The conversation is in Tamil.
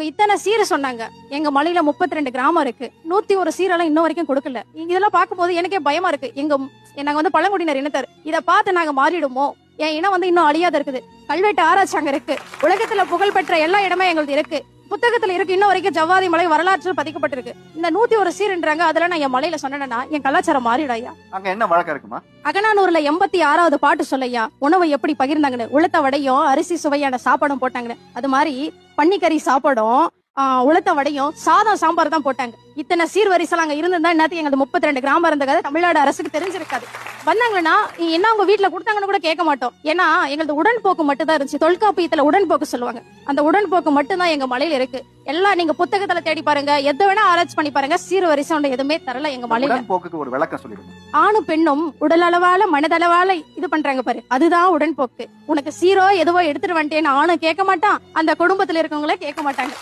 இத்தனை சீரை சொன்னாங்க. எங்க மலையில 32 கிராமம் இருக்கு. 101 சீரெல்லாம் இன்ன வரைக்கும் கொடுக்கல. இதெல்லாம் பார்க்கும்போது எனக்கே பயமா இருக்கு. நாங்க வந்து பழங்குடியினர் இனத்தர். இதை பார்த்து நாங்க மாறிடுமோ? என் இனம் வந்து இன்னும் அழியாத இருக்குது. கல்வெட்டு ஆராய்ச்சி அங்க இருக்கு. உலகத்துல புகழ்பெற்ற எல்லா இடமே எங்களுக்கு இருக்கு. புத்தகத்துல இருக்கு. இன்ன வரைக்கும் ஜவ்வாதி மலை வரலாற்றில் பதிக்கப்பட்டிருக்கு. இந்த 101 சீர்ன்றாங்க. அதெல்லாம் நான் என் மலையில சொன்னேன்னா என் கலாச்சாரம் மாறிடாயா? அங்க என்ன வழக்கம் இருக்குமா? அகநானூர்ல 86வது பாட்டு சொல்லையா, உணவை எப்படி பகிர்ந்தாங்கன்னு. உளுத்த வடையும் அரிசி சுவையான சாப்பாடும் போட்டாங்கன்னு. அது மாதிரி பன்னிக்கறி சாப்பாடும் உளுத்த வடையும் சாதம் சாம்பார் தான் போட்டாங்க. இத்தனை சீர்வரிசல் அங்க இருந்திருந்தா என்னத்துக்கு எங்களுக்கு 32 கிராமம் இருந்த கதை தமிழ்நாடு அரசுக்கு தெரிஞ்சிருக்காது. வந்தாங்கன்னா என்ன உங்க வீட்டுல கொடுத்தாங்கன்னு கூட கேட்க மாட்டோம். ஏன்னா எங்களுக்கு உடன்போக்கு மட்டும் தான் இருந்துச்சு. தொல்காப்பியத்துல உடன்போக்கு சொல்லுவாங்க. அந்த உடன்போக்கு மட்டும் தான் எங்க மலையில இருக்கு. எல்லாம் நீங்க புத்தகத்துல தேடி பாருங்க, எதை வேணா ஆராய்ச்சி பண்ணி பாருங்க. சீர்வரிசை எதுவுமே தரல எங்க மலையில. உடன்போக்குக்கு ஒரு விளக்கம் சொல்லிடுங்க. ஆணும் பெண்ணும் உடல் அளவால மனதளவால இது பண்றாங்க பாரு, அதுதான் உடன்போக்கு. உனக்கு சீரோ எதுவோ எடுத்துட்டு வந்துட்டேன்னு ஆணும் கேட்க மாட்டான், அந்த குடும்பத்துல இருக்கவங்களே கேட்க மாட்டாங்க.